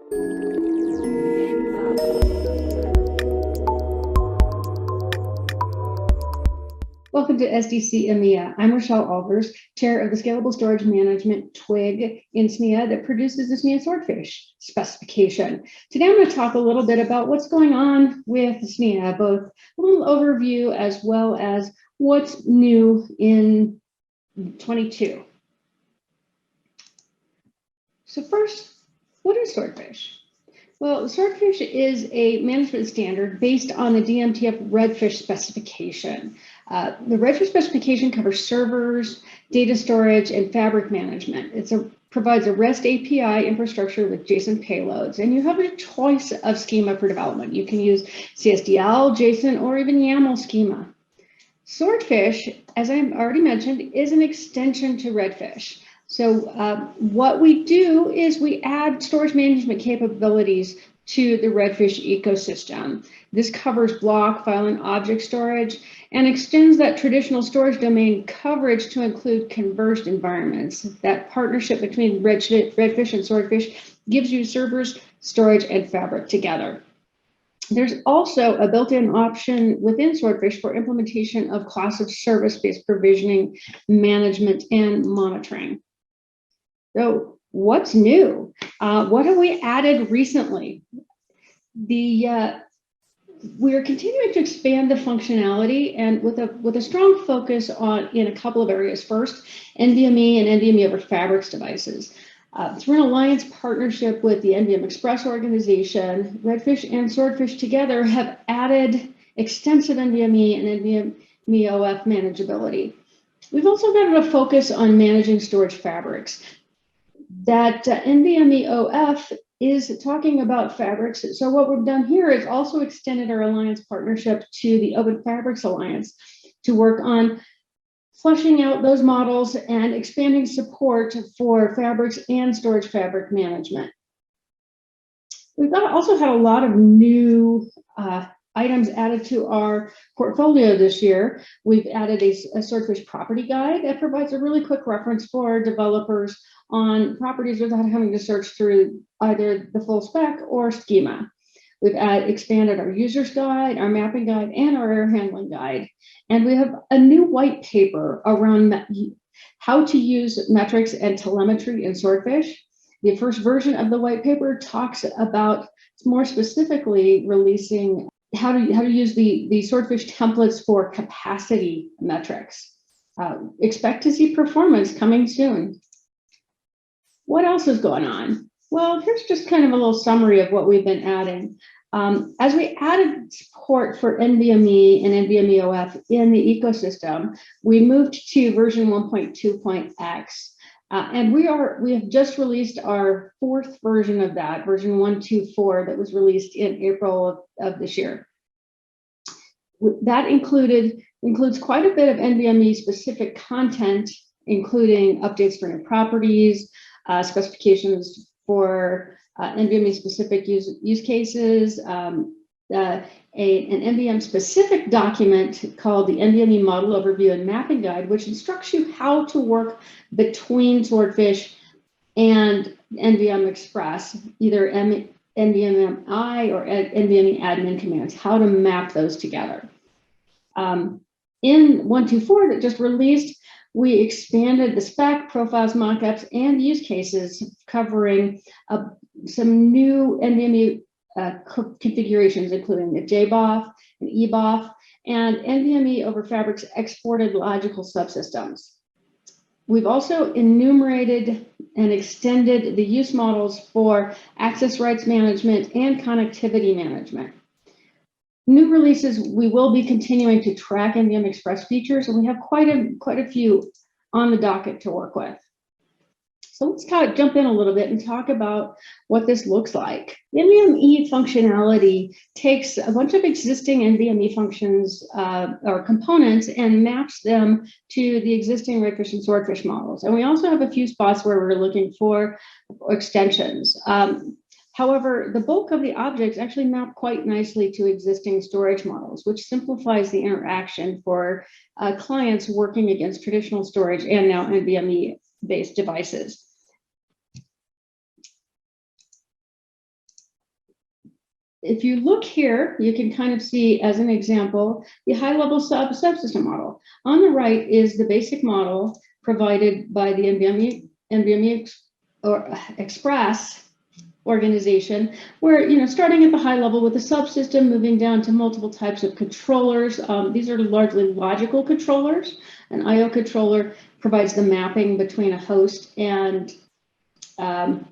Welcome to SDC EMEA. I'm Richelle Ahlvers, chair of the Scalable Storage Management twig in SNIA that produces the SNIA Swordfish specification. Today I'm going to talk a little bit about what's going on with SNIA, both a little overview as well as what's new in 22. So first, what is Swordfish? Well, Swordfish is a management standard based on the DMTF Redfish specification. The Redfish specification covers servers, data storage, and fabric management. It provides a REST API infrastructure with JSON payloads, and you have a choice of schema for development. You can use CSDL, JSON, or even YAML schema. Swordfish, as I already mentioned, is an extension to Redfish. So what we do is we add storage management capabilities to the Redfish ecosystem. This covers block, file, and object storage and extends that traditional storage domain coverage to include converged environments. That partnership between Redfish and Swordfish gives you servers, storage, and fabric together. There's also a built-in option within Swordfish for implementation of class of service-based provisioning, management, and monitoring. So what's new? What have we added recently? We are continuing to expand the functionality and with a strong focus in a couple of areas. First, NVMe and NVMe over Fabrics devices. Through an alliance partnership with the NVM Express organization, Redfish and Swordfish together have added extensive NVMe and NVMe-oF manageability. We've also got a focus on managing storage fabrics. That NVMe-oF is talking about fabrics. So what we've done here is also extended our alliance partnership to the OpenFabrics Alliance to work on fleshing out those models and expanding support for fabrics and storage fabric management. We've also had a lot of new items added to our portfolio this year. We've added a Swordfish property guide that provides a really quick reference for developers on properties without having to search through either the full spec or schema. We've expanded our users guide, our mapping guide, and our error handling guide. And we have a new white paper around how to use metrics and telemetry in Swordfish. The first version of the white paper talks about more specifically releasing how to use the Swordfish templates for capacity metrics. Expect to see performance coming soon. What else is going on? Well, here's just kind of a little summary of what we've been adding. As we added support for NVMe and NVMe-oF in the ecosystem, we moved to version 1.2.x. And we have just released our fourth version of that, version 1.2.4, that was released in April of this year. That includes quite a bit of NVMe specific content, including updates for new properties, specifications for NVMe specific use cases, an NVM specific document called the NVMe Model Overview and Mapping Guide, which instructs you how to work between Swordfish and NVM Express, either NVMe or NVMe admin commands, how to map those together. In 1.2.4 that just released, we expanded the spec, profiles, mockups, and use cases, covering some new NVMe configurations, including the JBOF and EBOF, and NVMe over Fabrics exported logical subsystems. We've also enumerated and extended the use models for access rights management and connectivity management. New releases, we will be continuing to track NVM Express features, and we have quite a few on the docket to work with. So let's jump in a little bit and talk about what this looks like. NVMe functionality takes a bunch of existing NVMe functions or components and maps them to the existing Redfish and Swordfish models. And we also have a few spots where we're looking for extensions. However, the bulk of the objects actually map quite nicely to existing storage models, which simplifies the interaction for clients working against traditional storage and now NVMe-based devices. if you look here, you can kind of see as an example, the high-level subsystem model. On the right is the basic model provided by the NVMe or Express organization, where, starting at the high level with the subsystem, moving down to multiple types of controllers. These are largely logical controllers. An I/O controller provides the mapping between a host and the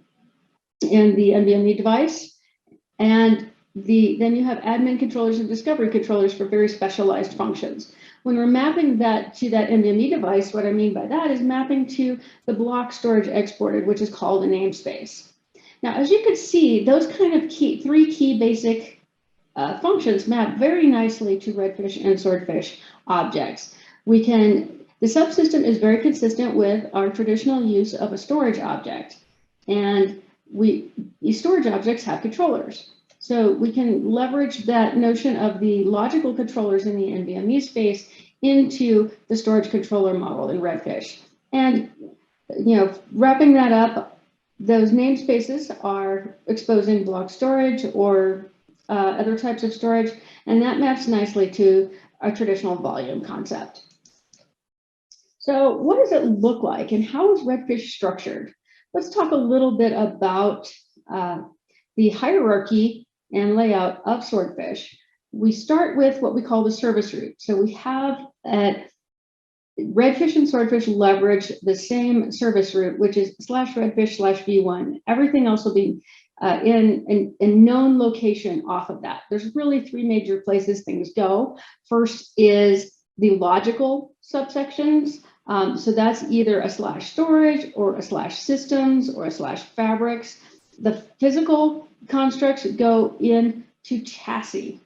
NVMe device. And then you have admin controllers and discovery controllers for very specialized functions. When we're mapping that to that NVMe device, what I mean by that is mapping to the block storage exported, which is called a namespace. Now, as you can see, those kind of three key basic functions map very nicely to Redfish and Swordfish objects. The subsystem is very consistent with our traditional use of a storage object, and these storage objects have controllers. So we can leverage that notion of the logical controllers in the NVMe space into the storage controller model in Redfish. And, wrapping that up, those namespaces are exposing block storage or other types of storage, and that maps nicely to a traditional volume concept. So what does it look like, and how is Redfish structured? Let's talk a little bit about the hierarchy and layout of Swordfish. We start with what we call the service route. So we have Redfish and Swordfish leverage the same service route, which is /redfish/v1. Everything else will be in a known location off of that. There's really three major places things go. First is the logical subsections. So that's either a /storage or a /systems or a /fabrics. The physical constructs go into chassis.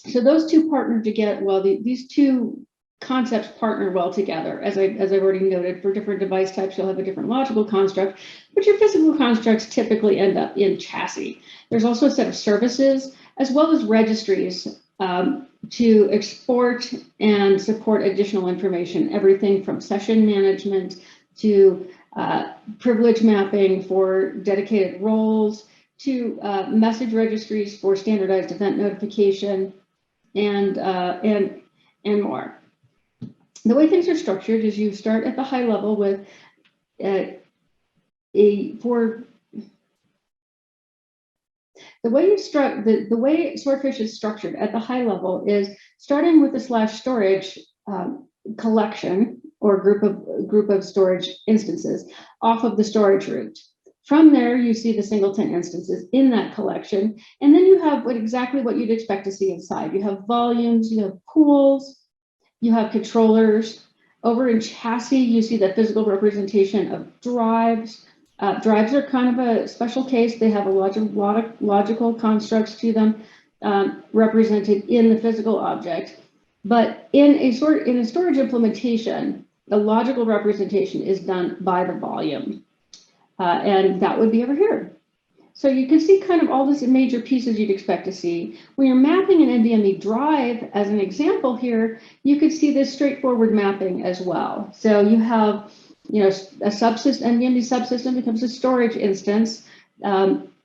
So those two partner together. Well, these two concepts partner well together. As I've already noted, for different device types, you'll have a different logical construct, but your physical constructs typically end up in chassis. There's also a set of services as well as registries to export and support additional information, everything from session management to privilege mapping for dedicated roles to message registries for standardized event notification and more. The way things are structured is you start at the high level with the way Swordfish is structured at the high level is starting with the /storage collection or group of storage instances off of the storage route. From there, you see the singleton instances in that collection, and then you have exactly what you'd expect to see inside. You have volumes, you have pools, you have controllers. Over in chassis, you see the physical representation of drives. Drives are kind of a special case. They have a lot of logical constructs to them represented in the physical object. But in a storage implementation, the logical representation is done by the volume. And that would be over here. So you can see kind of all these major pieces you'd expect to see. When you're mapping an NVMe drive, as an example here, you could see this straightforward mapping as well. So you have, a subsystem, NVMe subsystem becomes a storage instance.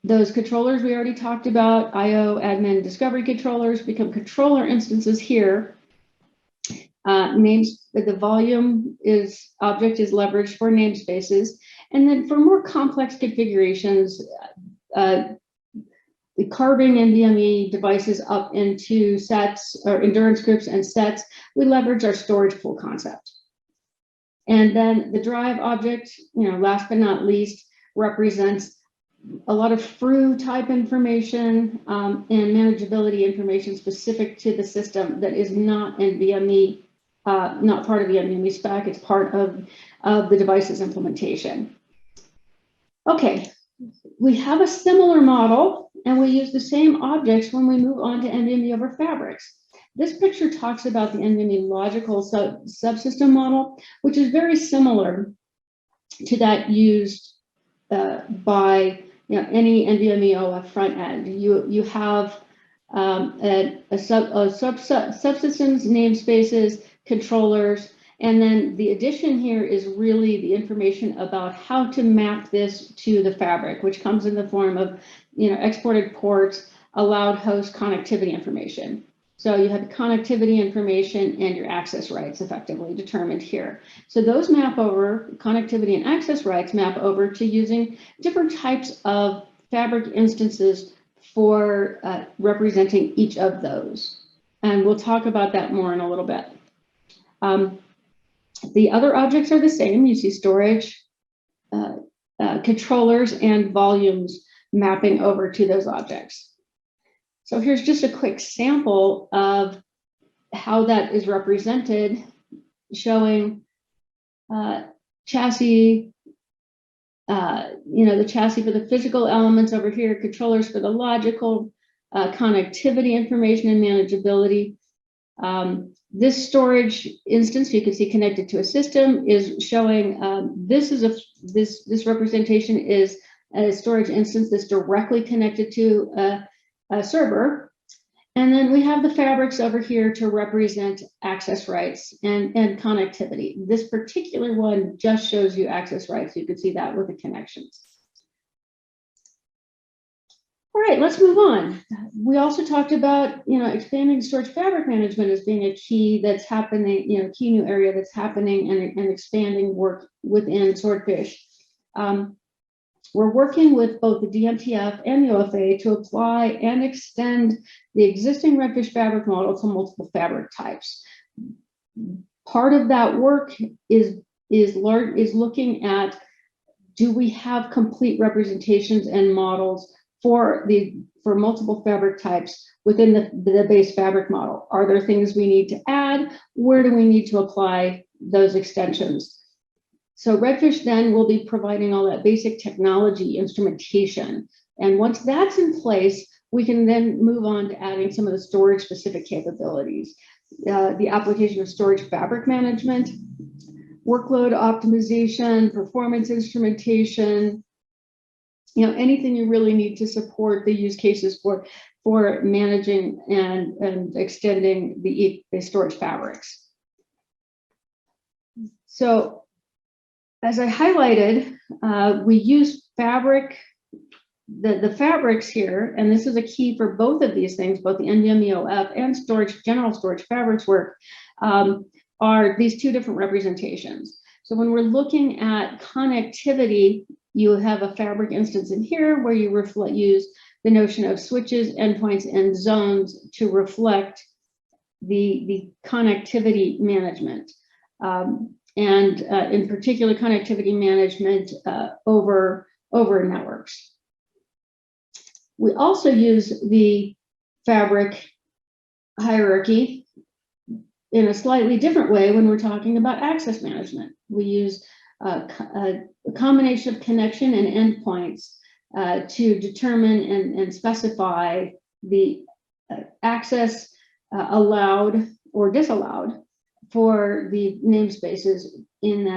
Those controllers we already talked about, I/O, admin, discovery controllers become controller instances here. The volume object is leveraged for namespaces. And then for more complex configurations, the carving NVMe devices up into sets or endurance groups and sets, we leverage our storage pool concept. And then the drive object, last but not least, represents a lot of FRU type information and manageability information specific to the system that is not NVMe, not part of the NVMe spec. It's part of the device's implementation. Okay, we have a similar model, and we use the same objects when we move on to NVMe over Fabrics. This picture talks about the NVMe logical subsystem model, which is very similar to that used by any NVMe-oF front end. You have subsystems, namespaces, controllers, And then the addition here is really the information about how to map this to the fabric, which comes in the form of, exported ports, allowed host connectivity information. So you have connectivity information and your access rights effectively determined here. So those map over, connectivity and access rights map over to using different types of fabric instances for representing each of those. And we'll talk about that more in a little bit. The other objects are the same. You see storage, controllers, and volumes mapping over to those objects. So here's just a quick sample of how that is represented, showing chassis, the chassis for the physical elements over here, controllers for the logical, connectivity information and manageability. This storage instance, you can see connected to a system, is showing this representation is a storage instance that's directly connected to a server. And then we have the fabrics over here to represent access rights and connectivity. This particular one just shows you access rights. You can see that with the connections. All right, let's move on. We also talked about, expanding storage fabric management as being a key that's happening, key new area that's happening and expanding work within Swordfish. We're working with both the DMTF and the OFA to apply and extend the existing Redfish fabric model to multiple fabric types. Part of that work is looking at, do we have complete representations and models for multiple fabric types within the base fabric model? Are there things we need to add? Where do we need to apply those extensions? So Redfish then will be providing all that basic technology instrumentation. And once that's in place, we can then move on to adding some of the storage specific capabilities. The application of storage fabric management, workload optimization, performance instrumentation, anything you really need to support the use cases for managing and extending the storage fabrics. So as I highlighted, we use fabric, the fabrics here, and this is a key for both of these things, both the NVMe-oF and general storage fabrics work, are these two different representations. So when we're looking at connectivity, you have a fabric instance in here where you use the notion of switches, endpoints, and zones to reflect the connectivity management. And in particular, connectivity management over networks. We also use the fabric hierarchy in a slightly different way when we're talking about access management. We use a combination of connection and endpoints to determine and specify the access allowed or disallowed for the namespaces in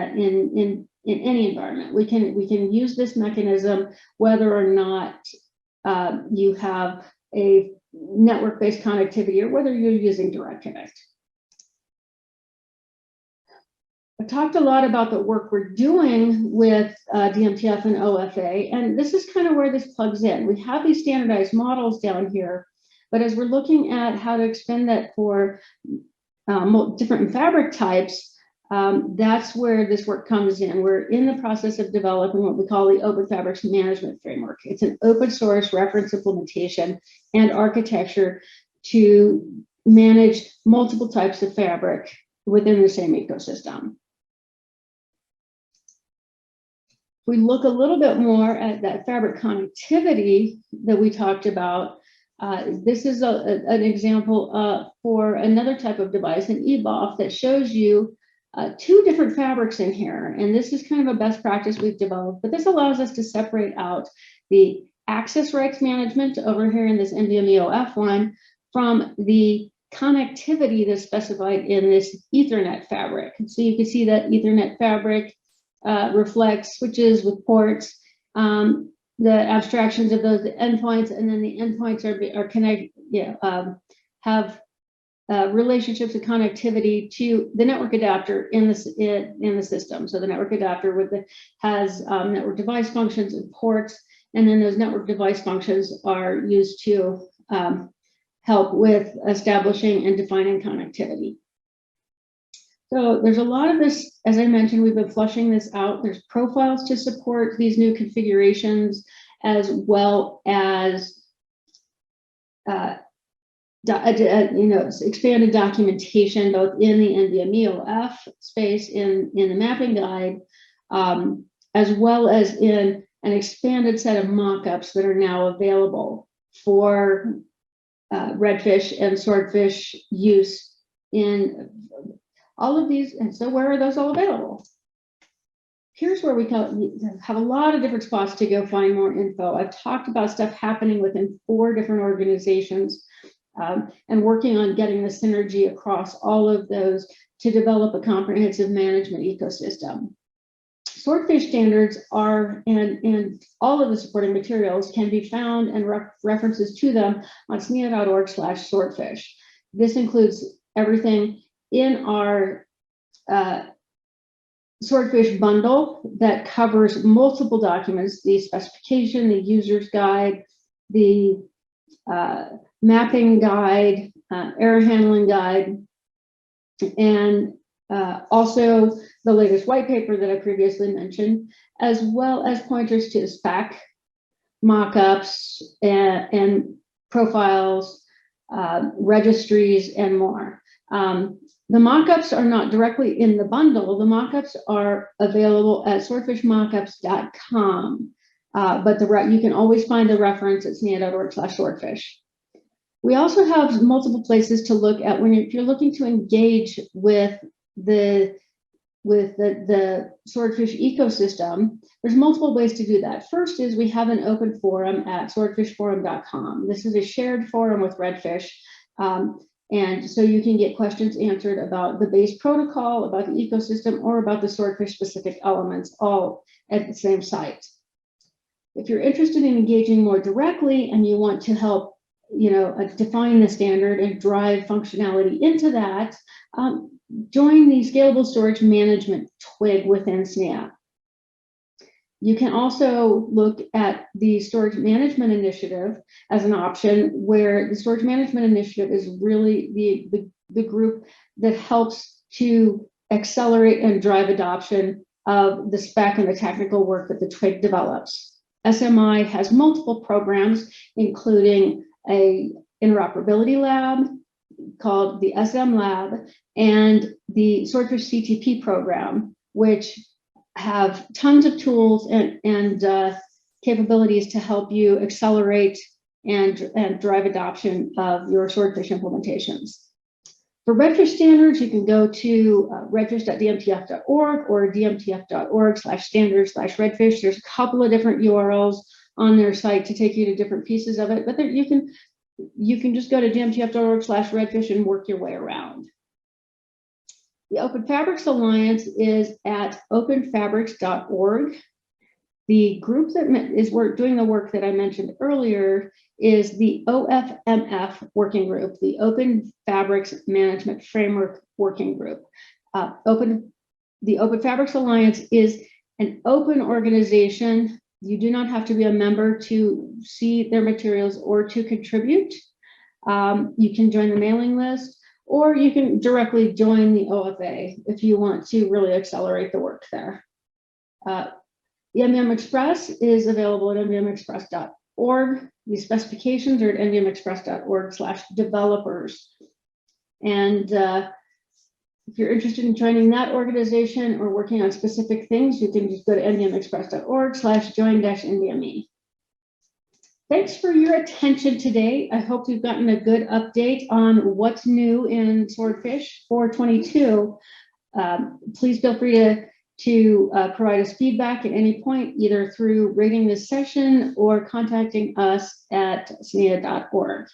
any environment. We can use this mechanism whether or not you have a network-based connectivity or whether you're using direct connect. I talked a lot about the work we're doing with DMTF and OFA, and this is kind of where this plugs in. We have these standardized models down here, but as we're looking at how to extend that for different fabric types, that's where this work comes in. We're in the process of developing what we call the OpenFabrics Management Framework. It's an open source reference implementation and architecture to manage multiple types of fabric within the same ecosystem. We look a little bit more at that fabric connectivity that we talked about. This is an example for another type of device, an EBOF, that shows you two different fabrics in here. And this is kind of a best practice we've developed, but this allows us to separate out the access rights management over here in this NVMe-oF one from the connectivity that's specified in this Ethernet fabric. And so you can see that Ethernet fabric reflects switches with ports, the abstractions of those endpoints, and then the endpoints have relationships and connectivity to the network adapter in the system. So the network adapter has network device functions and ports, and then those network device functions are used to help with establishing and defining connectivity. So there's a lot of this, as I mentioned, we've been flushing this out. There's profiles to support these new configurations, as well as expanded documentation, both in the NVMe-oF space, in the mapping guide, as well as in an expanded set of mockups that are now available for redfish and swordfish use in all of these. And so where are those all available? Here's where we have a lot of different spots to go find more info. I've talked about stuff happening within 4 different organizations, and working on getting the synergy across all of those to develop a comprehensive management ecosystem. Swordfish standards are, and all of the supporting materials can be found, and references to them on SNIA.org/swordfish. This includes everything in our Swordfish bundle that covers multiple documents: the specification, the user's guide, the mapping guide, error handling guide, and also the latest white paper that I previously mentioned, as well as pointers to the spec, mockups, and profiles, registries, and more. The mockups are not directly in the bundle. The mockups are available at swordfishmockups.com, but you can always find the reference at SNIA.org/swordfish. We also have multiple places to look at if you're looking to engage with the swordfish ecosystem. There's multiple ways to do that. First is we have an open forum at swordfishforum.com. This is a shared forum with Redfish. And so you can get questions answered about the base protocol, about the ecosystem, or about the swordfish specific elements, all at the same site. If you're interested in engaging more directly and you want to help define the standard and drive functionality into that, join the Scalable Storage Management twig within SNIA. You can also look at the Storage Management Initiative as an option, where the Storage Management Initiative is really the group that helps to accelerate and drive adoption of the spec and the technical work that the twig develops. SMI has multiple programs, including a interoperability lab called the SM Lab and the Swordfish CTP program, which have tons of tools and capabilities to help you accelerate and drive adoption of your swordfish implementations. For redfish standards, you can go to redfish.dmtf.org or dmtf.org/standards/redfish. There's a couple of different URLs on their site to take you to different pieces of it, but you can just go to dmtf.org/redfish and work your way around. The OpenFabrics Alliance is at openfabrics.org. The group that is doing the work that I mentioned earlier is the OFMF working group, the OpenFabrics Management Framework Working Group. The OpenFabrics Alliance is an open organization. You do not have to be a member to see their materials or to contribute. You can join the mailing list, or you can directly join the OFA if you want to really accelerate the work there. The NVM Express is available at nvmexpress.org. The specifications are at nvmexpress.org/developers. And if you're interested in joining that organization or working on specific things, you can just go to nvmexpress.org/join-NVMe. Thanks for your attention today. I hope you've gotten a good update on what's new in Swordfish 4.22. Please feel free to provide us feedback at any point, either through rating this session or contacting us at SNIA.org.